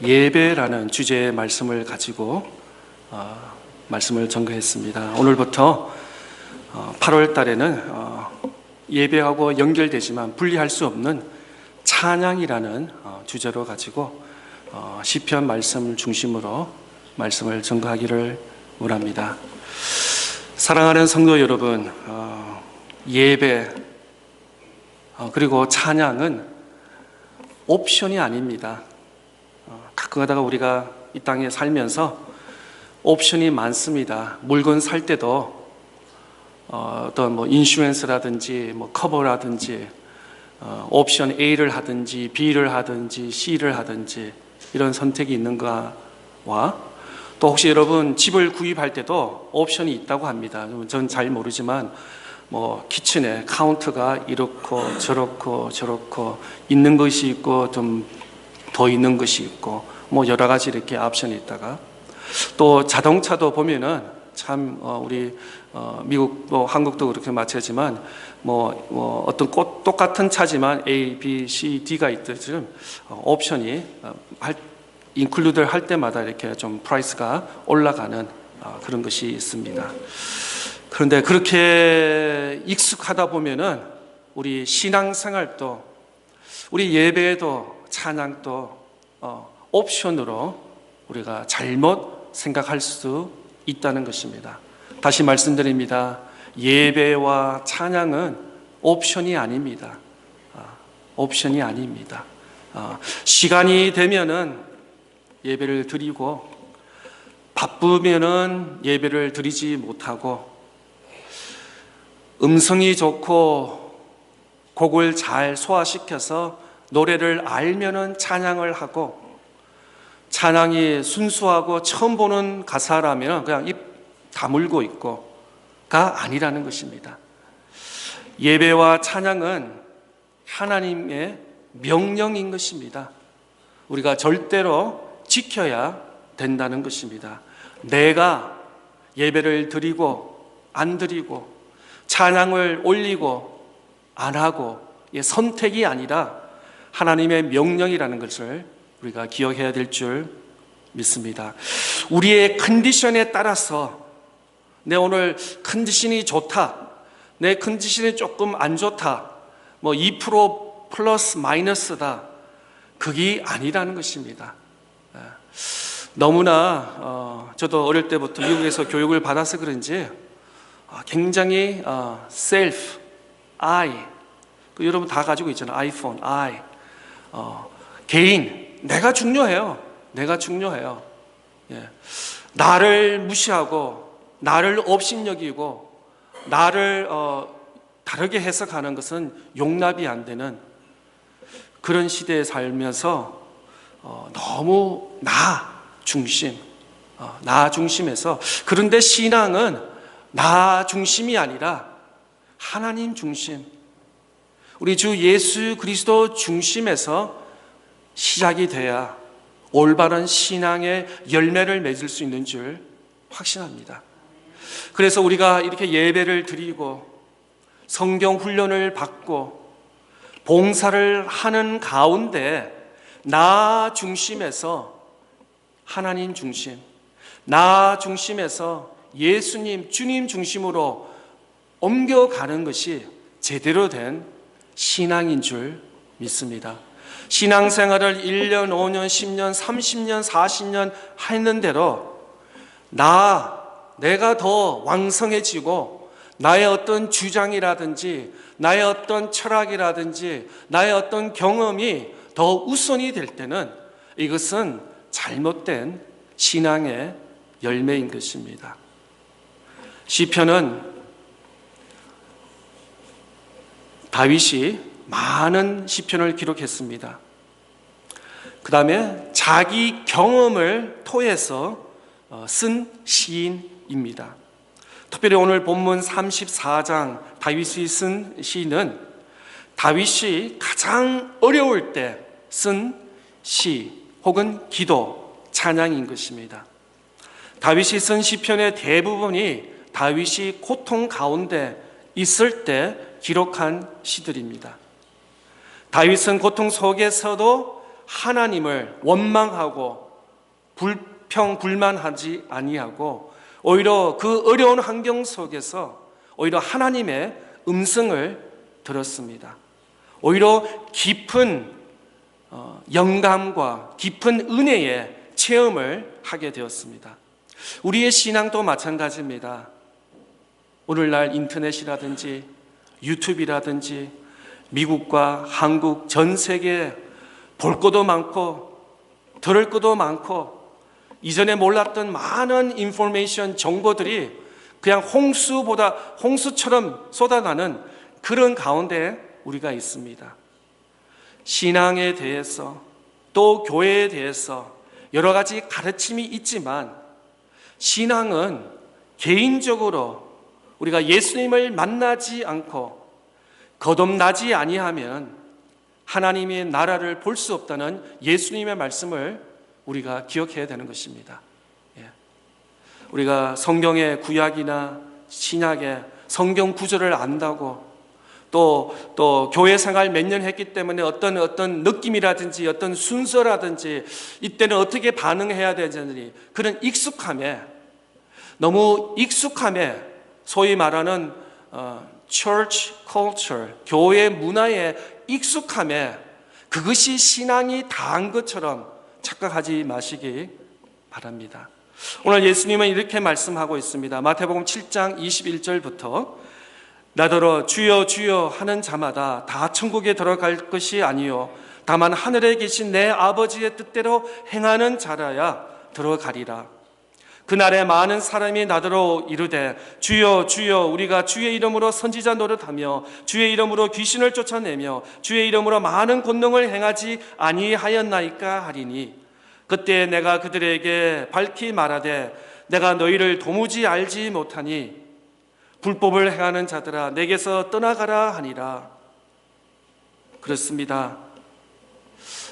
예배라는 주제의 말씀을 가지고 말씀을 전거했습니다. 오늘부터 8월 달에는 예배하고 연결되지만 분리할 수 없는 찬양이라는 주제로 가지고 시편 말씀 중심으로 말씀을 전거하기를 원합니다. 사랑하는 성도 여러분, 예배 그리고 찬양은 옵션이 아닙니다. 가끔 가다가 우리가 이 땅에 살면서 옵션이 많습니다. 물건 살 때도 어떤 인슈런스라든지 커버라든지 옵션 A를 하든지 B를 하든지 C를 하든지 이런 선택이 있는 거와 또 혹시 여러분 집을 구입할 때도 옵션이 있다고 합니다. 전 잘 모르지만 키친에 카운터가 이렇고 저렇고 있는 것이 있고 좀 더 있는 것이 있고 여러 가지 이렇게 옵션이 있다가 또 자동차도 보면은 참 우리 미국도 한국도 그렇게 마찬가지지만 어떤 똑같은 차지만 A, B, C, D가 있듯이 옵션이 인클루드 할 때마다 이렇게 좀 프라이스가 올라가는 그런 것이 있습니다. 그런데 그렇게 익숙하다 보면은 우리 신앙생활도 우리 예배도 찬양도 옵션으로 우리가 잘못 생각할 수 있다는 것입니다. 다시 말씀드립니다. 예배와 찬양은 옵션이 아닙니다. 옵션이 아닙니다. 시간이 되면은 예배를 드리고 바쁘면은 예배를 드리지 못하고 음성이 좋고 곡을 잘 소화시켜서 노래를 알면은 찬양을 하고 찬양이 순수하고 처음 보는 가사라면 그냥 입 다물고 있고가 아니라는 것입니다. 예배와 찬양은 하나님의 명령인 것입니다. 우리가 절대로 지켜야 된다는 것입니다. 내가 예배를 드리고 안 드리고 찬양을 올리고 안 하고 선택이 아니라 하나님의 명령이라는 것을 우리가 기억해야 될 줄 믿습니다. 우리의 컨디션에 따라서 내 오늘 컨디션이 좋다, 내 컨디션이 조금 안 좋다, 2% 플러스 마이너스다, 그게 아니라는 것입니다. 너무나 저도 어릴 때부터 미국에서 교육을 받아서 그런지 굉장히 self, I, 여러분 다 가지고 있잖아요. 아이폰, I, 개인, 내가 중요해요. 내가 중요해요. 나를 무시하고 나를 업신여기고 나를 다르게 해석하는 것은 용납이 안 되는 그런 시대에 살면서 너무 나 중심에서 그런데 신앙은 나 중심이 아니라 하나님 중심, 우리 주 예수 그리스도 중심에서 시작이 돼야 올바른 신앙의 열매를 맺을 수 있는 줄 확신합니다. 그래서 우리가 이렇게 예배를 드리고 성경 훈련을 받고 봉사를 하는 가운데 나 중심에서 하나님 중심, 나 중심에서 예수님, 주님 중심으로 옮겨가는 것이 제대로 된 신앙인 줄 믿습니다. 신앙생활을 1년, 5년, 10년, 30년, 40년 하는 대로 내가 더 왕성해지고 나의 어떤 주장이라든지 나의 어떤 철학이라든지 나의 어떤 경험이 더 우선이 될 때는 이것은 잘못된 신앙의 열매인 것입니다. 시편은 다윗이 많은 시편을 기록했습니다. 그 다음에 자기 경험을 토해서 쓴 시인입니다. 특별히 오늘 본문 34장 다윗이 쓴 시는 다윗이 가장 어려울 때 쓴 시 혹은 기도, 찬양인 것입니다. 다윗이 쓴 시편의 대부분이 다윗이 고통 가운데 있을 때 기록한 시들입니다. 다윗은 고통 속에서도 하나님을 원망하고 불만하지 아니하고 오히려 그 어려운 환경 속에서 오히려 하나님의 음성을 들었습니다. 오히려 깊은 영감과 깊은 은혜의 체험을 하게 되었습니다. 우리의 신앙도 마찬가지입니다. 오늘날 인터넷이라든지 유튜브라든지 미국과 한국 전 세계에 볼 것도 많고 들을 것도 많고 이전에 몰랐던 많은 인포메이션 정보들이 그냥 홍수처럼 쏟아나는 그런 가운데 우리가 있습니다. 신앙에 대해서 또 교회에 대해서 여러 가지 가르침이 있지만 신앙은 개인적으로 우리가 예수님을 만나지 않고 거듭나지 아니하면 하나님의 나라를 볼 수 없다는 예수님의 말씀을 우리가 기억해야 되는 것입니다. 우리가 성경의 구약이나 신약의 성경 구절을 안다고 또 교회 생활 몇 년 했기 때문에 어떤 느낌이라든지 어떤 순서라든지 이때는 어떻게 반응해야 되는지 그런 익숙함에 너무 익숙함에 소위 말하는 church culture 교회 문화에 익숙함에 그것이 신앙이 다한 것처럼 착각하지 마시기 바랍니다. 오늘 예수님은 이렇게 말씀하고 있습니다. 마태복음 7장 21절부터 나더러 주여 주여 하는 자마다 다 천국에 들어갈 것이 아니요 다만 하늘에 계신 내 아버지의 뜻대로 행하는 자라야 들어가리라. 그날에 많은 사람이 나더러 이르되 주여 주여 우리가 주의 이름으로 선지자 노릇하며 주의 이름으로 귀신을 쫓아내며 주의 이름으로 많은 권능을 행하지 아니하였나이까 하리니 그때 내가 그들에게 밝히 말하되 내가 너희를 도무지 알지 못하니 불법을 행하는 자들아 내게서 떠나가라 하니라. 그렇습니다.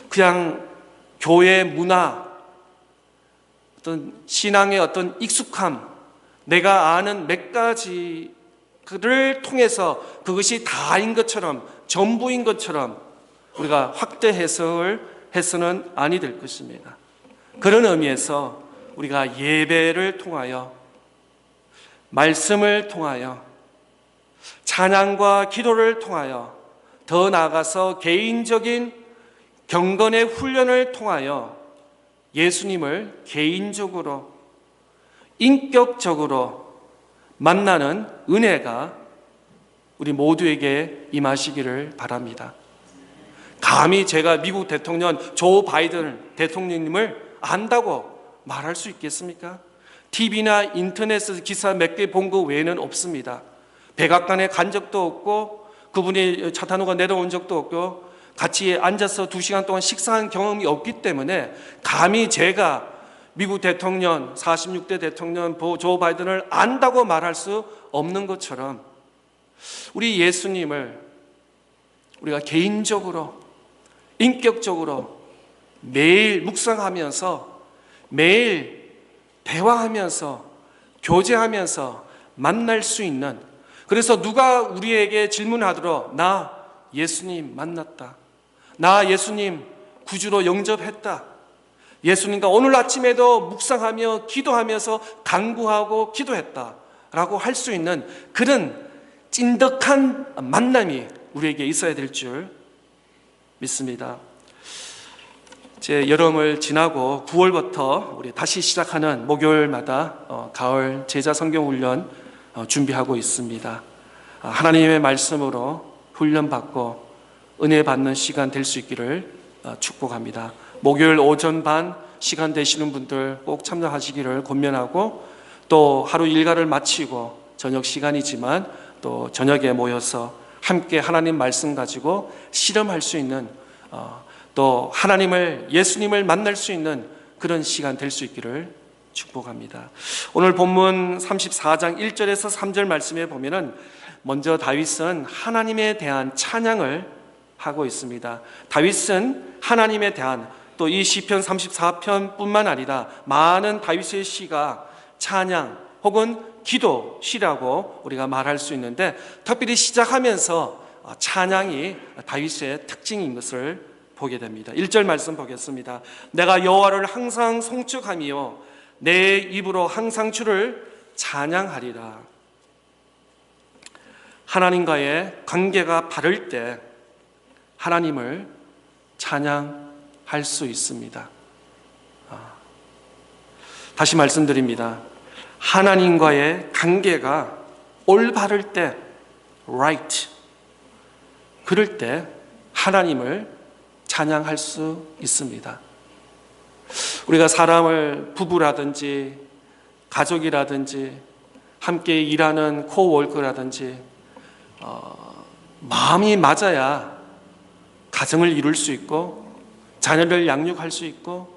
그냥 교회 문화 어떤 신앙의 어떤 익숙함 내가 아는 몇 가지를 통해서 그것이 다인 것처럼 전부인 것처럼 우리가 확대 해석을 해서는 아니 될 것입니다. 그런 의미에서 우리가 예배를 통하여 말씀을 통하여 찬양과 기도를 통하여 더 나아가서 개인적인 경건의 훈련을 통하여 예수님을 개인적으로 인격적으로 만나는 은혜가 우리 모두에게 임하시기를 바랍니다. 감히 제가 미국 대통령 조 바이든 대통령님을 안다고 말할 수 있겠습니까? TV나 인터넷에서 기사 몇 개 본 거 외에는 없습니다. 백악관에 간 적도 없고 그분이 차 타고 내려온 적도 없고 같이 앉아서 2시간 동안 식사한 경험이 없기 때문에 감히 제가 미국 대통령 46대 대통령 조 바이든을 안다고 말할 수 없는 것처럼 우리 예수님을 우리가 개인적으로 인격적으로 매일 묵상하면서 매일 대화하면서 교제하면서 만날 수 있는 그래서 누가 우리에게 질문하도록 나 예수님 만났다. 나 예수님 구주로 영접했다. 예수님과 오늘 아침에도 묵상하며 기도하면서 간구하고 기도했다 라고 할 수 있는 그런 찐득한 만남이 우리에게 있어야 될 줄 믿습니다. 이제 여름을 지나고 9월부터 우리 다시 시작하는 목요일마다 가을 제자 성경 훈련 준비하고 있습니다. 하나님의 말씀으로 훈련받고 은혜 받는 시간 될 수 있기를 축복합니다. 목요일 오전 반 시간 되시는 분들 꼭 참여하시기를 권면하고 또 하루 일과를 마치고 저녁 시간이지만 또 저녁에 모여서 함께 하나님 말씀 가지고 실험할 수 있는 또 하나님을 예수님을 만날 수 있는 그런 시간 될 수 있기를 축복합니다. 오늘 본문 34장 1절에서 3절 말씀에 보면은 먼저 다윗은 하나님에 대한 찬양을 하고 있습니다. 다윗은 하나님에 대한 또 이 시편 34편뿐만 아니라 많은 다윗의 시가 찬양 혹은 기도 시라고 우리가 말할 수 있는데 특별히 시작하면서 찬양이 다윗의 특징인 것을 보게 됩니다. 1절 말씀 보겠습니다. 내가 여호와를 항상 송축하며 내 입으로 항상 주를 찬양하리라. 하나님과의 관계가 바를 때 하나님을 찬양할 수 있습니다. 다시 말씀드립니다. 하나님과의 관계가 올바를 때, right, 그럴 때 하나님을 찬양할 수 있습니다. 우리가 사람을 부부라든지 가족이라든지 함께 일하는 코워커라든지 마음이 맞아야 가정을 이룰 수 있고 자녀를 양육할 수 있고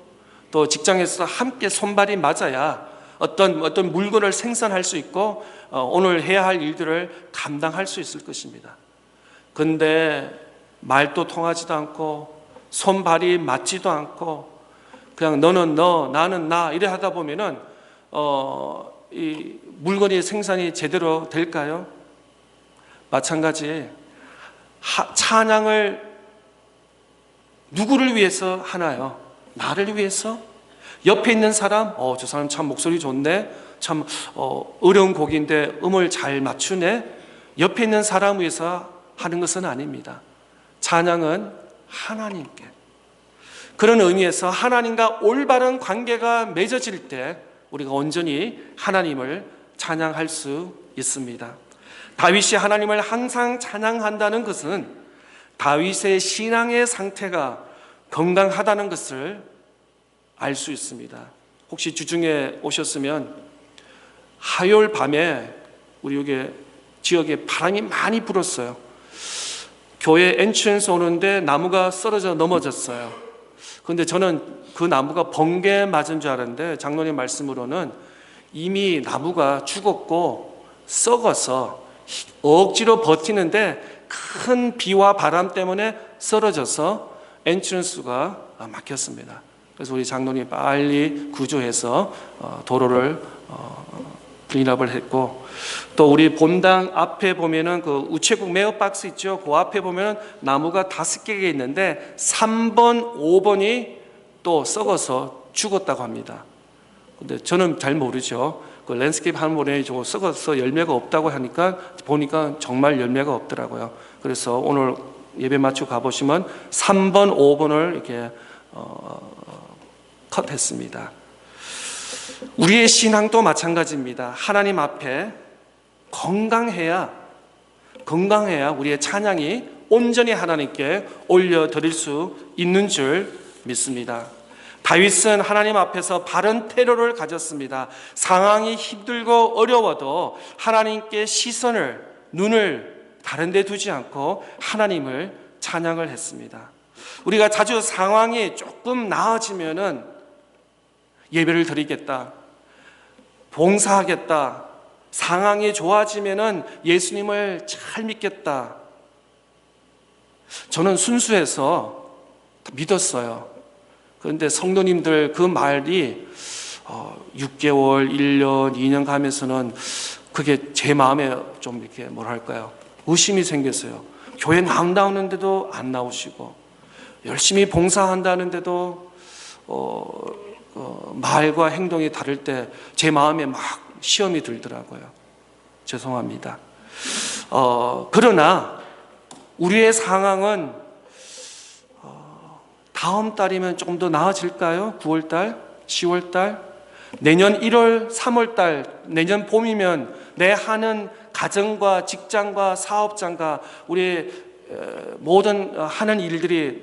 또 직장에서 함께 손발이 맞아야 어떤 물건을 생산할 수 있고 오늘 해야 할 일들을 감당할 수 있을 것입니다. 근데 말도 통하지도 않고 손발이 맞지도 않고 그냥 너는 너 나는 나 이래 하다 보면은 이 물건이 생산이 제대로 될까요? 마찬가지 찬양을 누구를 위해서 하나요? 나를 위해서? 옆에 있는 사람? 저 사람 참 목소리 좋네. 참 어려운 곡인데 음을 잘 맞추네. 옆에 있는 사람 위해서 하는 것은 아닙니다. 찬양은 하나님께. 그런 의미에서 하나님과 올바른 관계가 맺어질 때 우리가 온전히 하나님을 찬양할 수 있습니다. 다윗이 하나님을 항상 찬양한다는 것은 다윗의 신앙의 상태가 건강하다는 것을 알 수 있습니다. 혹시 주중에 오셨으면 화요일 밤에 우리 여기 지역에 바람이 많이 불었어요. 교회 엔트런스 오는데 나무가 쓰러져 넘어졌어요. 그런데 저는 그 나무가 번개 맞은 줄 알았는데 장로님 말씀으로는 이미 나무가 죽었고 썩어서 억지로 버티는데 큰 비와 바람 때문에 쓰러져서 엔트런스가 막혔습니다. 그래서 우리 장로님이 빨리 구조해서 도로를 클린업을 했고 또 우리 본당 앞에 보면은 그 우체국 메어박스 있죠. 그 앞에 보면은 나무가 5개가 있는데 3번, 5번이 또 썩어서 죽었다고 합니다. 근데 저는 잘 모르죠. 그 랜드스케이프 한 번에 저거 썩어서 열매가 없다고 하니까 보니까 정말 열매가 없더라고요. 그래서 오늘 예배 마치고 가보시면 3번, 5번을 이렇게 컷했습니다. 우리의 신앙도 마찬가지입니다. 하나님 앞에 건강해야 우리의 찬양이 온전히 하나님께 올려드릴 수 있는 줄 믿습니다. 다윗은 하나님 앞에서 바른 태도를 가졌습니다. 상황이 힘들고 어려워도 하나님께 눈을 다른 데 두지 않고 하나님을 찬양을 했습니다. 우리가 자주 상황이 조금 나아지면은 예배를 드리겠다, 봉사하겠다, 상황이 좋아지면은 예수님을 잘 믿겠다. 저는 순수해서 믿었어요. 그런데 성도님들 그 말이 6개월, 1년, 2년 가면서는 그게 제 마음에 좀 이렇게 뭐랄까요, 의심이 생겼어요. 교회 나온다는데도 안 나오시고 열심히 봉사한다는데도 말과 행동이 다를 때 제 마음에 막 시험이 들더라고요. 죄송합니다. 그러나 우리의 상황은 다음 달이면 조금 더 나아질까요? 9월달, 10월달, 내년 1월, 3월달, 내년 봄이면 내 하는 가정과 직장과 사업장과 우리 모든 하는 일들이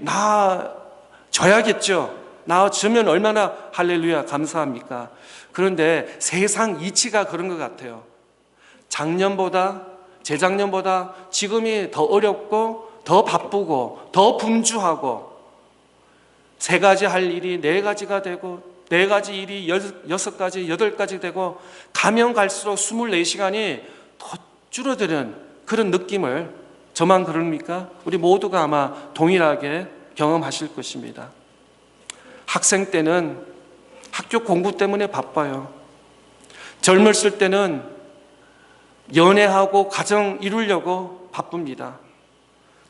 나아져야겠죠. 나아지면 얼마나 할렐루야 감사합니까? 그런데 세상 이치가 그런 것 같아요. 작년보다 재작년보다 지금이 더 어렵고 더 바쁘고 더 분주하고 3가지 할 일이 4가지가 되고 4가지 일이 6가지, 8가지 되고 가면 갈수록 24시간이 더 줄어드는 그런 느낌을 저만 그럽니까? 우리 모두가 아마 동일하게 경험하실 것입니다. 학생 때는 학교 공부 때문에 바빠요. 젊었을 때는 연애하고 가정 이루려고 바쁩니다.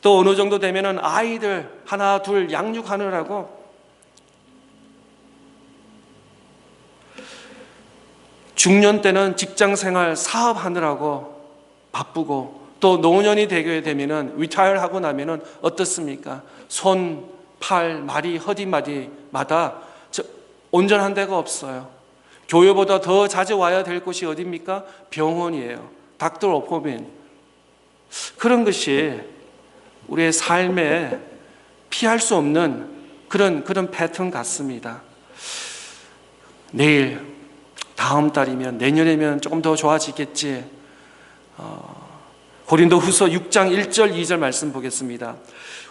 또 어느 정도 되면은 아이들 하나 둘 양육하느라고 중년 때는 직장생활 사업하느라고 바쁘고 또 노년이 되게 되면은 리타이어 하고 나면은 어떻습니까? 손, 팔, 마디, 허리마디마다 온전한 데가 없어요. 교회보다 더 자주 와야 될 곳이 어디입니까? 병원이에요. 닥터 어포빈. 그런 것이 우리의 삶에 피할 수 없는 그런 패턴 같습니다. 내일, 다음 달이면, 내년이면 조금 더 좋아지겠지. 고린도후서 6장 1절 2절 말씀 보겠습니다.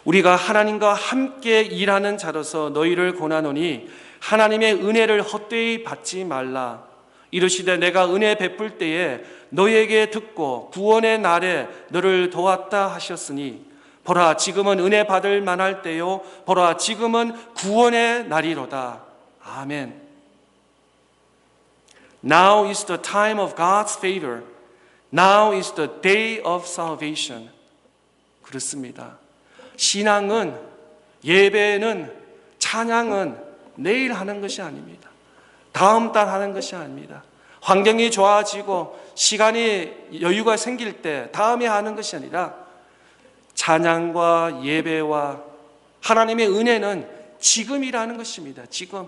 우리가 하나님과 함께 일하는 자로서 너희를 권하노니 하나님의 은혜를 헛되이 받지 말라. 이르시되 내가 은혜 베풀 때에 너희에게 듣고 구원의 날에 너를 도왔다 하셨으니 보라 지금은 은혜 받을 만할 때요 보라 지금은 구원의 날이로다. 아멘. Now is the time of God's favor. Now is the day of salvation. 그렇습니다. 신앙은, 예배는, 찬양은 내일 하는 것이 아닙니다. 다음 달 하는 것이 아닙니다. 환경이 좋아지고 시간이 여유가 생길 때 다음에 하는 것이 아니라 찬양과 예배와 하나님의 은혜는 지금이라는 것입니다. 지금.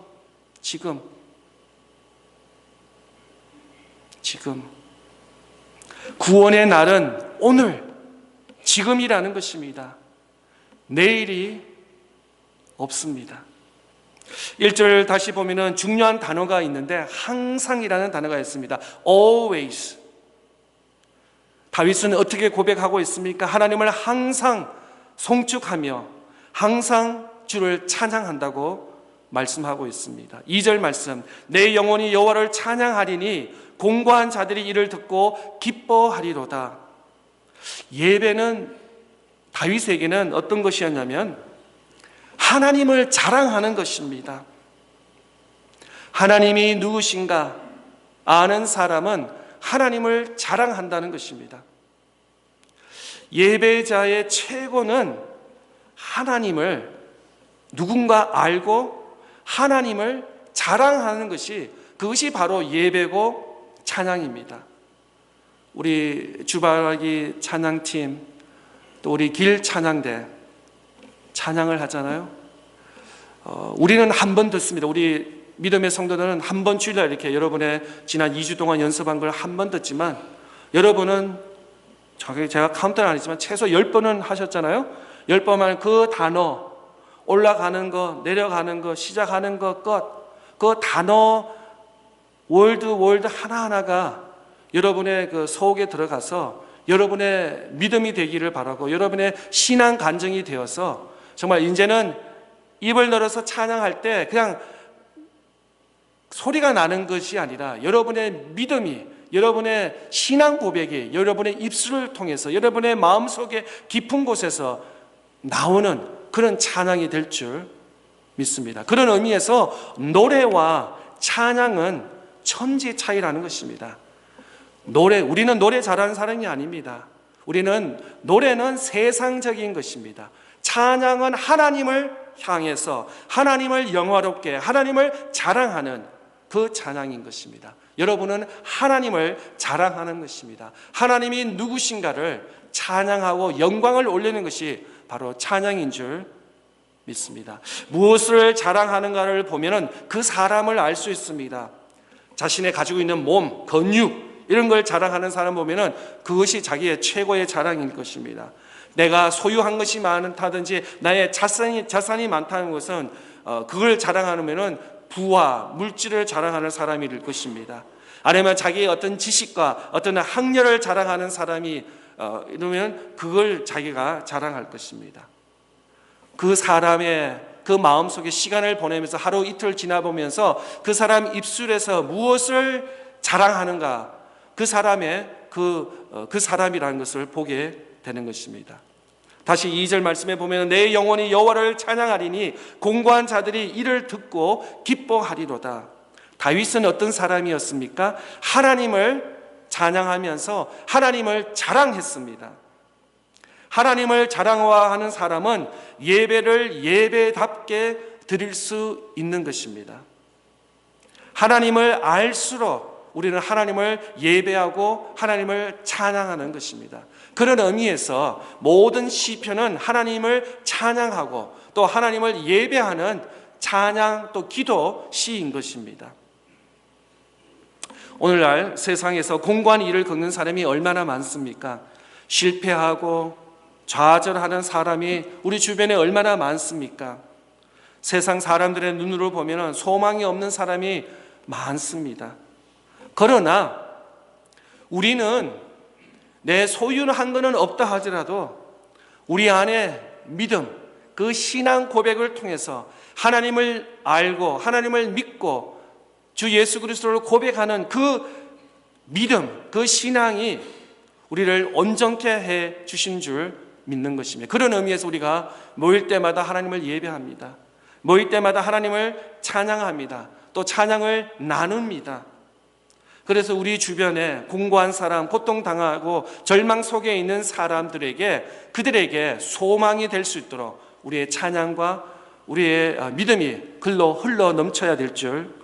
구원의 날은 오늘, 지금이라는 것입니다. 내일이 없습니다. 1절 다시 보면은 중요한 단어가 있는데 항상이라는 단어가 있습니다. Always. 다윗은 어떻게 고백하고 있습니까? 하나님을 항상 송축하며 항상 주를 찬양한다고 말씀하고 있습니다. 2절 말씀, 내 영혼이 여호와를 찬양하리니 공고한 자들이 이를 듣고 기뻐하리로다. 예배는 다윗에게는 어떤 것이었냐면 하나님을 자랑하는 것입니다. 하나님이 누구신가 아는 사람은 하나님을 자랑한다는 것입니다. 예배자의 최고는 하나님을 누군가 알고 하나님을 자랑하는 것이, 그것이 바로 예배고 찬양입니다. 우리 주바라기 찬양팀 또 우리 길 찬양대 찬양을 하잖아요. 우리는 한 번 듣습니다. 우리 믿음의 성도들은 한 번 주일날 이렇게 여러분의 지난 2주 동안 연습한 걸 한 번 듣지만 여러분은 제가 카운트는 아니지만 최소 10번은 하셨잖아요. 10번만 그 단어 올라가는 거, 내려가는 거, 시작하는 거, 그 단어 월드 하나하나가 여러분의 그 속에 들어가서 여러분의 믿음이 되기를 바라고 여러분의 신앙 간증이 되어서 정말 이제는 입을 열어서 찬양할 때 그냥 소리가 나는 것이 아니라 여러분의 믿음이, 여러분의 신앙 고백이 여러분의 입술을 통해서 여러분의 마음속에 깊은 곳에서 나오는 그런 찬양이 될 줄 믿습니다. 그런 의미에서 노래와 찬양은 천지 차이라는 것입니다. 우리는 노래 잘하는 사람이 아닙니다. 노래는 세상적인 것입니다. 찬양은 하나님을 향해서 하나님을 영화롭게 하나님을 자랑하는 그 찬양인 것입니다. 여러분은 하나님을 자랑하는 것입니다. 하나님이 누구신가를 찬양하고 영광을 올리는 것이 바로 찬양인 줄 믿습니다. 무엇을 자랑하는가를 보면 그 사람을 알 수 있습니다. 자신의 가지고 있는 몸, 근육 이런 걸 자랑하는 사람 보면 그것이 자기의 최고의 자랑일 것입니다. 내가 소유한 것이 많다든지 나의 자산이 많다는 것은 그걸 자랑하면 부와 물질을 자랑하는 사람일 것입니다. 아니면 자기의 어떤 지식과 어떤 학렬을 자랑하는 사람이 이러면 그걸 자기가 자랑할 것입니다. 그 사람의 그 마음속에 시간을 보내면서 하루 이틀 지나보면서 그 사람 입술에서 무엇을 자랑하는가, 그 사람의 그 사람이라는 것을 보게 되는 것입니다. 다시 2절 말씀에 보면 내 영혼이 여호와를 찬양하리니 공고한 자들이 이를 듣고 기뻐하리로다. 다윗은 어떤 사람이었습니까? 하나님을 찬양하면서 하나님을 자랑했습니다. 하나님을 자랑화하는 사람은 예배를 예배답게 드릴 수 있는 것입니다. 하나님을 알수록 우리는 하나님을 예배하고 하나님을 찬양하는 것입니다. 그런 의미에서 모든 시편은 하나님을 찬양하고 또 하나님을 예배하는 찬양 또 기도 시인 것입니다. 오늘날 세상에서 공고한 일을 겪는 사람이 얼마나 많습니까? 실패하고 좌절하는 사람이 우리 주변에 얼마나 많습니까? 세상 사람들의 눈으로 보면 소망이 없는 사람이 많습니다. 그러나 우리는 내 소유는 한 것은 없다 하더라도 우리 안에 믿음, 그 신앙 고백을 통해서 하나님을 알고 하나님을 믿고 주 예수 그리스도를 고백하는 그 믿음, 그 신앙이 우리를 온전케 해 주신 줄 믿는 것입니다. 그런 의미에서 우리가 모일 때마다 하나님을 예배합니다. 모일 때마다 하나님을 찬양합니다. 또 찬양을 나눕니다. 그래서 우리 주변에 공고한 사람, 고통당하고 절망 속에 있는 사람들에게 그들에게 소망이 될 수 있도록 우리의 찬양과 우리의 믿음이 글로 흘러 넘쳐야 될 줄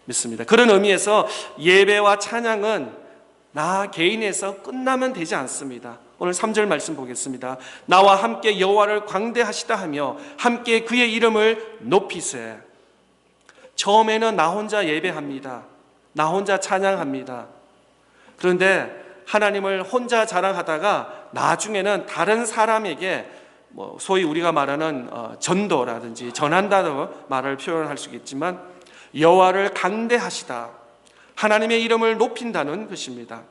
믿습니다. 그런 의미에서 예배와 찬양은 나 개인에서 끝나면 되지 않습니다. 오늘 3절 말씀 보겠습니다. 나와 함께 여호와를 광대하시다 하며 함께 그의 이름을 높이세. 처음에는 나 혼자 예배합니다. 나 혼자 찬양합니다. 그런데 하나님을 혼자 자랑하다가 나중에는 다른 사람에게 소위 우리가 말하는 전도라든지 전한다는 말을 표현할 수 있겠지만 여호와를 강대하시다, 하나님의 이름을 높인다는 것입니다.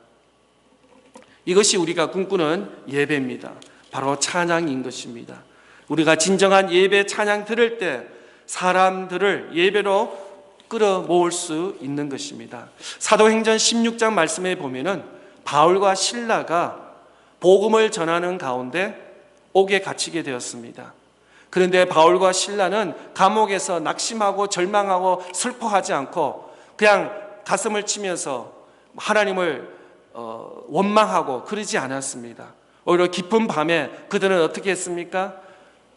이것이 우리가 꿈꾸는 예배입니다. 바로 찬양인 것입니다. 우리가 진정한 예배 찬양 들을 때 사람들을 예배로 끌어모을 수 있는 것입니다. 사도행전 16장 말씀에 보면은 바울과 실라가 복음을 전하는 가운데 옥에 갇히게 되었습니다. 그런데 바울과 실라는 감옥에서 낙심하고 절망하고 슬퍼하지 않고 그냥 가슴을 치면서 하나님을 원망하고 그러지 않았습니다. 오히려 깊은 밤에 그들은 어떻게 했습니까?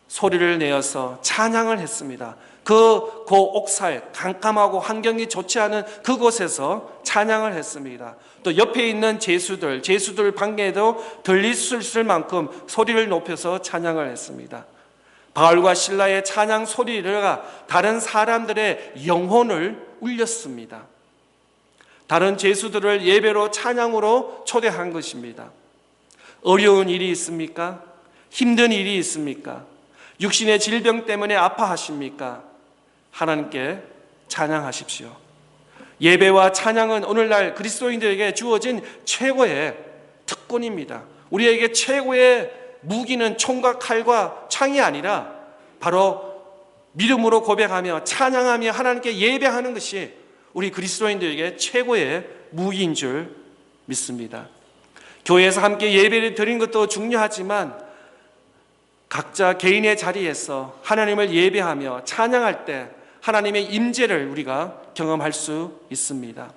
소리를 내어서 찬양을 했습니다. 그 옥살, 깜깜하고 환경이 좋지 않은 그곳에서 찬양을 했습니다. 또 옆에 있는 제수들 방에도 들릴 수 있을 만큼 소리를 높여서 찬양을 했습니다. 바울과 실라의 찬양 소리가 다른 사람들의 영혼을 울렸습니다. 다른 제수들을 예배로 찬양으로 초대한 것입니다. 어려운 일이 있습니까? 힘든 일이 있습니까? 육신의 질병 때문에 아파하십니까? 하나님께 찬양하십시오. 예배와 찬양은 오늘날 그리스도인들에게 주어진 최고의 특권입니다. 우리에게 최고의 무기는 총과 칼과 창이 아니라 바로 믿음으로 고백하며 찬양하며 하나님께 예배하는 것이 우리 그리스도인들에게 최고의 무기인 줄 믿습니다. 교회에서 함께 예배를 드리는 것도 중요하지만 각자 개인의 자리에서 하나님을 예배하며 찬양할 때 하나님의 임재를 우리가 경험할 수 있습니다.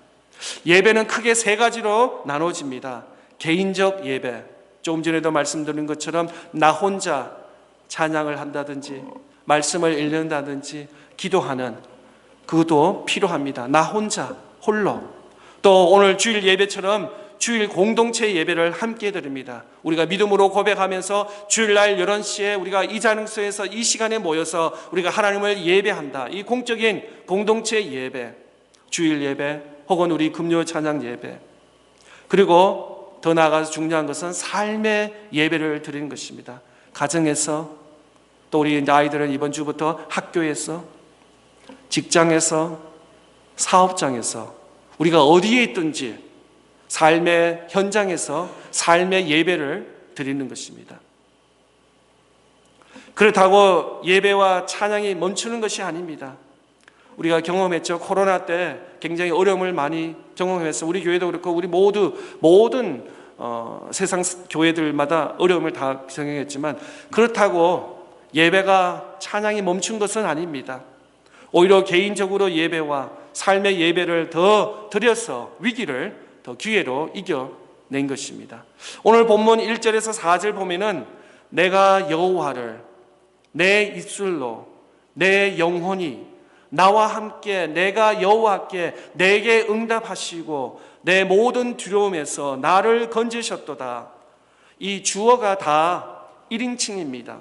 예배는 크게 세 가지로 나눠집니다. 개인적 예배, 조금 전에도 말씀드린 것처럼 나 혼자 찬양을 한다든지 말씀을 읽는다든지 기도하는 그것도 필요합니다. 나 혼자 홀로. 또 오늘 주일 예배처럼 주일 공동체 예배를 함께 드립니다. 우리가 믿음으로 고백하면서 주일날 11시에 우리가 이 장소에서 이 시간에 모여서 우리가 하나님을 예배한다. 이 공적인 공동체 예배, 주일 예배 혹은 우리 금요 찬양 예배, 그리고 더 나아가서 중요한 것은 삶의 예배를 드리는 것입니다. 가정에서, 또 우리 아이들은 이번 주부터 학교에서, 직장에서, 사업장에서, 우리가 어디에 있든지 삶의 현장에서 삶의 예배를 드리는 것입니다. 그렇다고 예배와 찬양이 멈추는 것이 아닙니다. 우리가 경험했죠. 코로나 때 굉장히 어려움을 많이 경험했어요. 우리 교회도 그렇고 우리 모든 세상 교회들마다 어려움을 다 경험했지만 그렇다고 예배가 찬양이 멈춘 것은 아닙니다. 오히려 개인적으로 예배와 삶의 예배를 더 드려서 위기를 더 기회로 이겨낸 것입니다. 오늘 본문 1절에서 4절 보면은 내가 여호와를 내 입술로 내 영혼이 나와 함께 내가 여호와께 내게 응답하시고 내 모든 두려움에서 나를 건지셨도다. 이 주어가 다 1인칭입니다.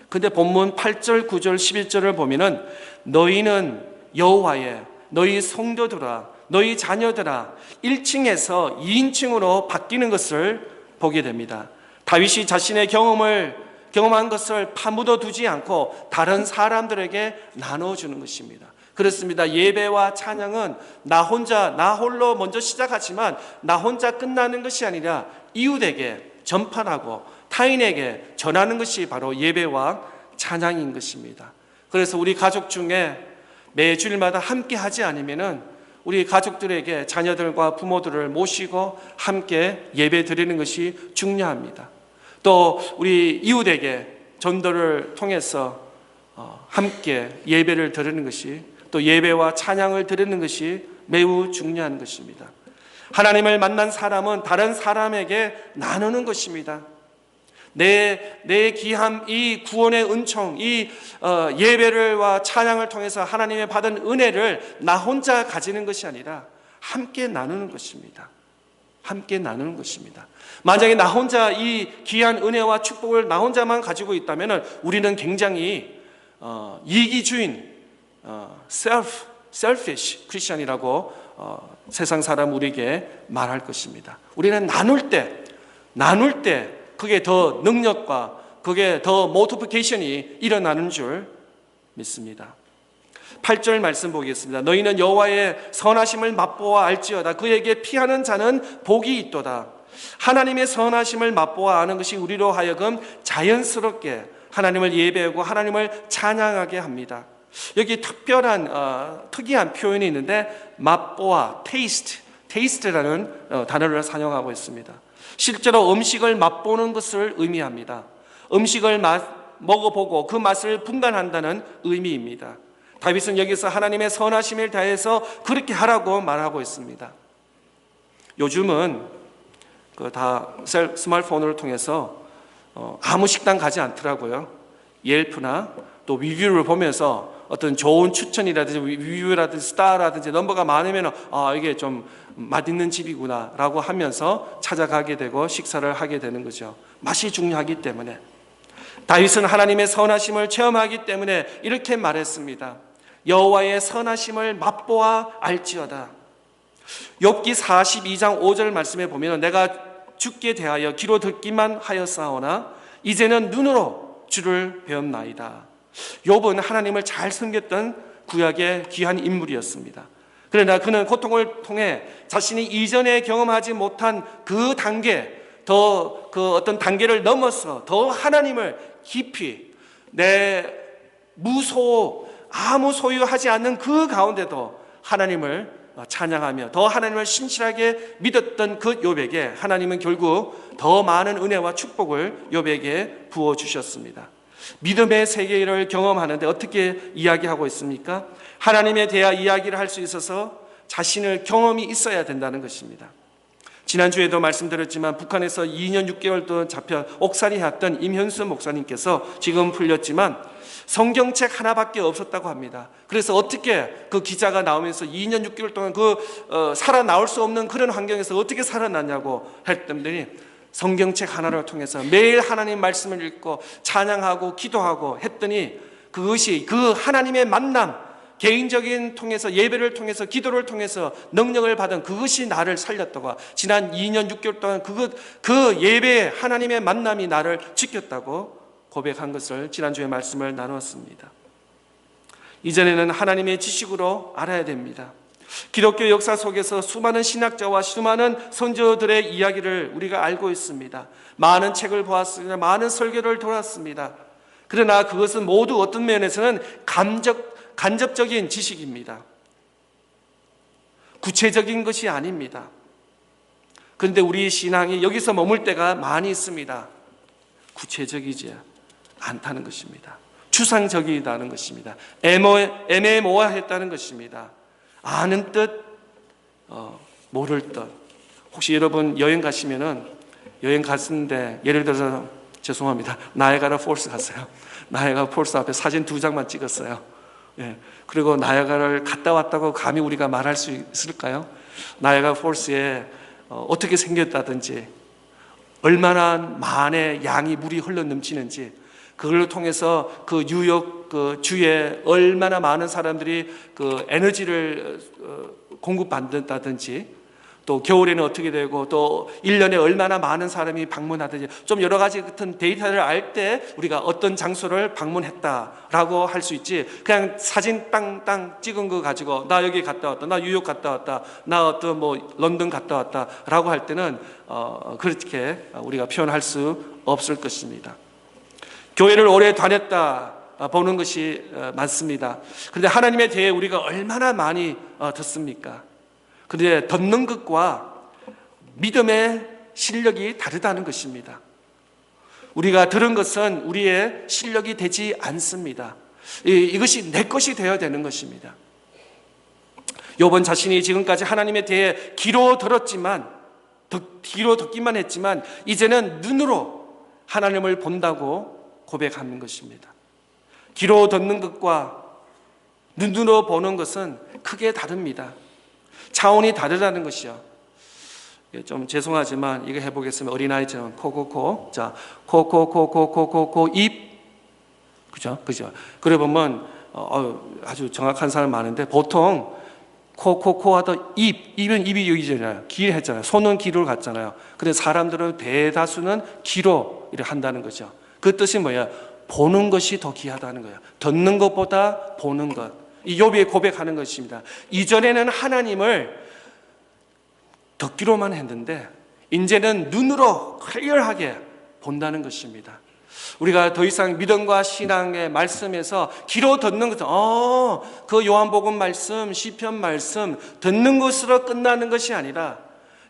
근데 본문 8절, 9절, 11절을 보면은 너희는 여호와의 너희 성도들아 너희 자녀들아 1층에서 2인칭으로 바뀌는 것을 보게 됩니다. 다윗이 자신의 경험한 것을 파묻어 두지 않고 다른 사람들에게 나눠주는 것입니다. 그렇습니다. 예배와 찬양은 나 홀로 먼저 시작하지만 나 혼자 끝나는 것이 아니라 이웃에게 전파하고 타인에게 전하는 것이 바로 예배와 찬양인 것입니다. 그래서 우리 가족 중에 매 주일마다 함께 하지 않으면은 우리 가족들에게 자녀들과 부모들을 모시고 함께 예배 드리는 것이 중요합니다. 또 우리 이웃에게 전도를 통해서 함께 예배를 드리는 것이 또 예배와 찬양을 드리는 것이 매우 중요한 것입니다. 하나님을 만난 사람은 다른 사람에게 나누는 것입니다. 내 귀함, 이 구원의 은총, 이 예배를와 찬양을 통해서 하나님의 받은 은혜를 나 혼자 가지는 것이 아니라 함께 나누는 것입니다. 함께 나누는 것입니다. 만약에 나 혼자 이 귀한 은혜와 축복을 나 혼자만 가지고 있다면 우리는 굉장히 이기주의, selfish 크리스천이라고 세상 사람 우리에게 말할 것입니다. 우리는 나눌 때 그게 더 능력과 그게 더 모티베이션이 일어나는 줄 믿습니다. 8절 말씀 보겠습니다. 너희는 여호와의 선하심을 맛보아 알지어다. 그에게 피하는 자는 복이 있도다. 하나님의 선하심을 맛보아 아는 것이 우리로 하여금 자연스럽게 하나님을 예배하고 하나님을 찬양하게 합니다. 여기 특이한 표현이 있는데 맛보아, taste라는 단어를 사용하고 있습니다. 실제로 음식을 맛보는 것을 의미합니다. 음식을 먹어보고 그 맛을 분간한다는 의미입니다. 다윗은 여기서 하나님의 선하심을 다해서 그렇게 하라고 말하고 있습니다. 요즘은 다 스마트폰을 통해서 아무 식당 가지 않더라고요. 옐프나 또 리뷰를 보면서 어떤 좋은 추천이라든지 리뷰라든지 스타라든지 넘버가 많으면 이게 좀 맛있는 집이구나 라고 하면서 찾아가게 되고 식사를 하게 되는 거죠. 맛이 중요하기 때문에. 다윗은 하나님의 선하심을 체험하기 때문에 이렇게 말했습니다. 여호와의 선하심을 맛보아 알지어다. 욥기 42장 5절 말씀에 보면 내가 주께 대하여 귀로 듣기만 하였사오나 이제는 눈으로 주를 배웠나이다. 욥은 하나님을 잘 섬겼던 구약의 귀한 인물이었습니다. 그러나 그는 고통을 통해 자신이 이전에 경험하지 못한 그 단계, 그 어떤 단계를 넘어서 더 하나님을 깊이 아무 소유하지 않는 그 가운데도 하나님을 찬양하며 더 하나님을 신실하게 믿었던 그 욥에게 하나님은 결국 더 많은 은혜와 축복을 욥에게 부어주셨습니다. 믿음의 세계를 경험하는데 어떻게 이야기하고 있습니까? 하나님에 대한 이야기를 할 수 있어서 자신의 경험이 있어야 된다는 것입니다. 지난주에도 말씀드렸지만 북한에서 2년 6개월 동안 잡혀 옥살이 했던 임현수 목사님께서 지금 풀렸지만 성경책 하나밖에 없었다고 합니다. 그래서 어떻게 그 기자가 나오면서 2년 6개월 동안 살아나올 수 없는 그런 환경에서 어떻게 살아났냐고 했더니 성경책 하나를 통해서 매일 하나님 말씀을 읽고 찬양하고 기도하고 했더니 그것이 그 하나님의 만남, 개인적인 통해서 예배를 통해서 기도를 통해서 능력을 받은 그것이 나를 살렸다고, 지난 2년 6개월 동안 그 예배에 하나님의 만남이 나를 지켰다고 고백한 것을 지난주에 말씀을 나누었습니다. 이전에는 하나님의 지식으로 알아야 됩니다. 기독교 역사 속에서 수많은 신학자와 수많은 선조들의 이야기를 우리가 알고 있습니다. 많은 책을 보았습니다. 많은 설교를 들었습니다. 그러나 그것은 모두 어떤 면에서는 간접적인 지식입니다. 구체적인 것이 아닙니다. 그런데 우리 신앙이 여기서 머물 때가 많이 있습니다. 구체적이지 않다는 것입니다. 추상적이다는 것입니다. 애매모호했다는 것입니다. 아는 뜻, 모를 뜻. 혹시 여러분 여행 가시면은 여행 갔는데 예를 들어서 죄송합니다. 나이아가라 폴스 갔어요. 나이아가라 폴스 앞에 사진 2장만 찍었어요. 예. 그리고 나이아가라를 갔다 왔다고 감히 우리가 말할 수 있을까요? 나이아가라 폴스에 어떻게 생겼다든지, 얼마나 많은 양이 물이 흘러 넘치는지, 그걸 통해서 그 뉴욕 그 주에 얼마나 많은 사람들이 그 에너지를 공급받는다든지, 또 겨울에는 어떻게 되고, 또 1년에 얼마나 많은 사람이 방문하든지, 좀 여러 가지 같은 데이터를 알 때 우리가 어떤 장소를 방문했다라고 할 수 있지, 그냥 사진 땅 찍은 거 가지고 나 여기 갔다 왔다, 나 뉴욕 갔다 왔다, 나 어떤 뭐 런던 갔다 왔다라고 할 때는 그렇게 우리가 표현할 수 없을 것입니다. 교회를 오래 다녔다 보는 것이 많습니다. 그런데 하나님에 대해 우리가 얼마나 많이 듣습니까? 그런데 듣는 것과 믿음의 실력이 다르다는 것입니다. 우리가 들은 것은 우리의 실력이 되지 않습니다. 이것이 내 것이 되어야 되는 것입니다. 욥은 자신이 지금까지 하나님에 대해 귀로 들었지만, 귀로 듣기만 했지만 이제는 눈으로 하나님을 본다고 고백하는 것입니다. 귀로 듣는 것과 눈으로 보는 것은 크게 다릅니다. 차원이 다르다는 것이요. 좀 죄송하지만 이거 해보겠습니다. 어린아이처럼 코코코. 자, 코코코코코코코 입. 그죠? 그래 보면 아주 정확한 사람 많은데, 보통 코코코 하다 입은 입이 여기잖아요. 귀 했잖아요. 손은 귀로 갔잖아요. 근데 사람들은 대다수는 귀로 이렇게 한다는 거죠. 그 뜻이 뭐야? 보는 것이 더 귀하다는 거예요. 듣는 것보다 보는 것. 이 욥이 고백하는 것입니다. 이전에는 하나님을 듣기로만 했는데 이제는 눈으로 클리어하게 본다는 것입니다. 우리가 더 이상 믿음과 신앙의 말씀에서 귀로 듣는 것은 그 요한복음 말씀, 시편 말씀 듣는 것으로 끝나는 것이 아니라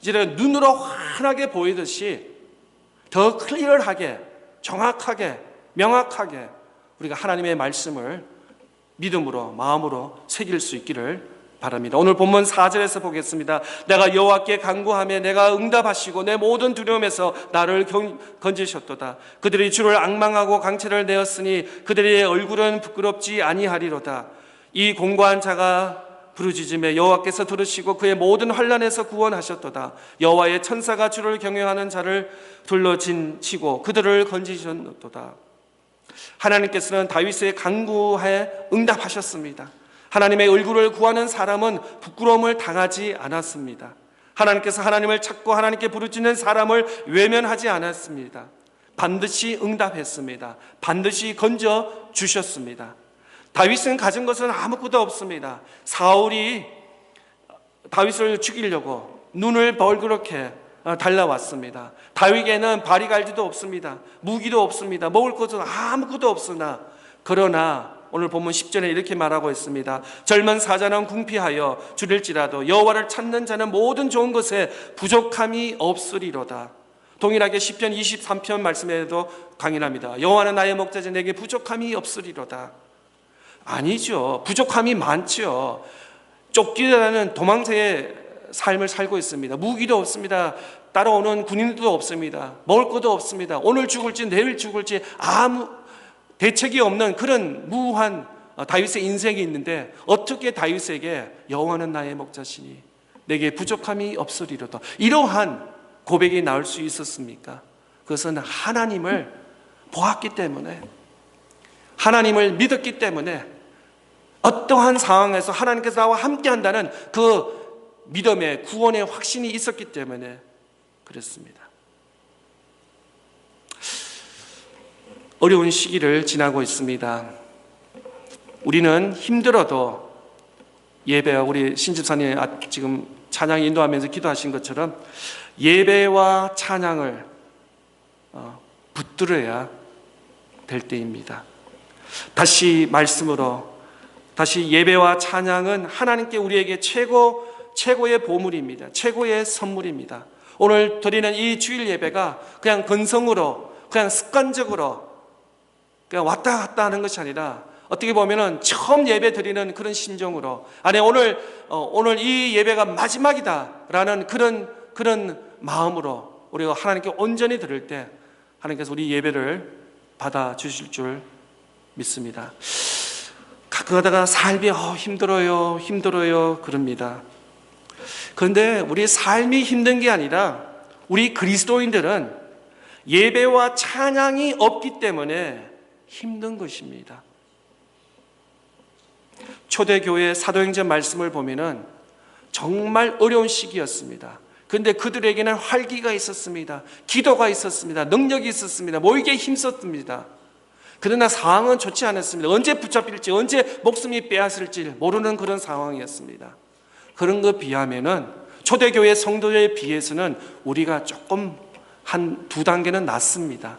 이제는 눈으로 환하게 보이듯이 더 클리어하게, 정확하게, 명확하게 우리가 하나님의 말씀을 믿음으로, 마음으로 새길 수 있기를 바랍니다. 오늘 본문 4절에서 보겠습니다. 내가 여호와께 간구하며 내가 응답하시고 내 모든 두려움에서 나를 건지셨도다. 그들이 주를 앙망하고 강체를 내었으니 그들의 얼굴은 부끄럽지 아니하리로다. 이 공고한 자가 부르짖음에 여호와께서 들으시고 그의 모든 환난에서 구원하셨도다. 여호와의 천사가 주를 경외하는 자를 둘러진치고 그들을 건지셨도다. 하나님께서는 다윗의 간구에 응답하셨습니다. 하나님의 얼굴을 구하는 사람은 부끄러움을 당하지 않았습니다. 하나님께서 하나님을 찾고 하나님께 부르짖는 사람을 외면하지 않았습니다. 반드시 응답했습니다. 반드시 건져 주셨습니다. 다윗은 가진 것은 아무것도 없습니다. 사울이 다윗을 죽이려고 눈을 벌겋게 달려왔습니다. 다윗에게는 바리갈기도 없습니다. 무기도 없습니다. 먹을 것은 아무것도 없으나, 그러나 오늘 본문 10절에 이렇게 말하고 있습니다. 젊은 사자는 궁피하여 줄일지라도 여호와를 찾는 자는 모든 좋은 것에 부족함이 없으리로다. 동일하게 시편 23편 말씀에도 강인합니다. 여호와는 나의 목자지 내게 부족함이 없으리로다. 아니죠. 부족함이 많죠. 쫓기라는 도망자의 삶을 살고 있습니다. 무기도 없습니다. 따라오는 군인도 없습니다. 먹을 것도 없습니다. 오늘 죽을지 내일 죽을지 아무 대책이 없는 그런 무한 다윗의 인생이 있는데, 어떻게 다윗에게 여호와는 나의 목자시니 내게 부족함이 없으리로다, 이러한 고백이 나올 수 있었습니까? 그것은 하나님을 보았기 때문에, 하나님을 믿었기 때문에, 어떠한 상황에서 하나님께서 나와 함께 한다는 그 믿음의 구원의 확신이 있었기 때문에 그랬습니다. 어려운 시기를 지나고 있습니다. 우리는 힘들어도 예배와, 우리 신집사님 지금 찬양 인도하면서 기도하신 것처럼 예배와 찬양을 붙들어야 될 때입니다. 다시 말씀으로, 다시 예배와 찬양은 하나님께 우리에게 최고의 보물입니다. 최고의 선물입니다. 오늘 드리는 이 주일 예배가 그냥 건성으로, 그냥 습관적으로 그냥 왔다 갔다 하는 것이 아니라, 어떻게 보면은 처음 예배 드리는 그런 심정으로, 아니 오늘 이 예배가 마지막이다라는 그런 마음으로 우리가 하나님께 온전히 드릴 때 하나님께서 우리 예배를 받아주실 줄 믿습니다. 가끔 가다가 삶이 힘들어요 그럽니다. 그런데 우리 삶이 힘든 게 아니라 우리 그리스도인들은 예배와 찬양이 없기 때문에 힘든 것입니다. 초대교회 사도행전 말씀을 보면은 정말 어려운 시기였습니다. 그런데 그들에게는 활기가 있었습니다. 기도가 있었습니다. 능력이 있었습니다. 모이기에 힘썼습니다. 그러나 상황은 좋지 않았습니다. 언제 붙잡힐지, 언제 목숨이 빼앗을지 모르는 그런 상황이었습니다. 그런 것 비하면은 초대교회 성도에 비해서는 우리가 조금 한 두 단계는 낫습니다.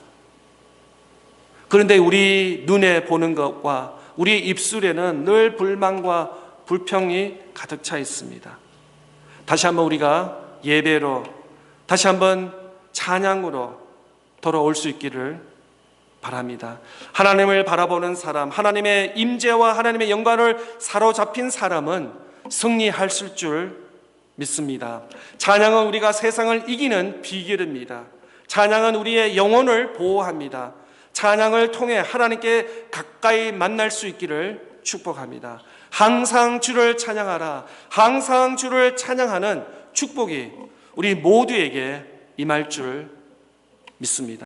그런데 우리 눈에 보는 것과 우리 입술에는 늘 불만과 불평이 가득 차 있습니다. 다시 한번 우리가 예배로, 다시 한번 찬양으로 돌아올 수 있기를 바랍니다. 하나님을 바라보는 사람, 하나님의 임재와 하나님의 영광을 사로잡힌 사람은 승리할 줄 믿습니다. 찬양은 우리가 세상을 이기는 비결입니다. 찬양은 우리의 영혼을 보호합니다. 찬양을 통해 하나님께 가까이 만날 수 있기를 축복합니다. 항상 주를 찬양하라. 항상 주를 찬양하는 축복이 우리 모두에게 임할 줄 믿습니다.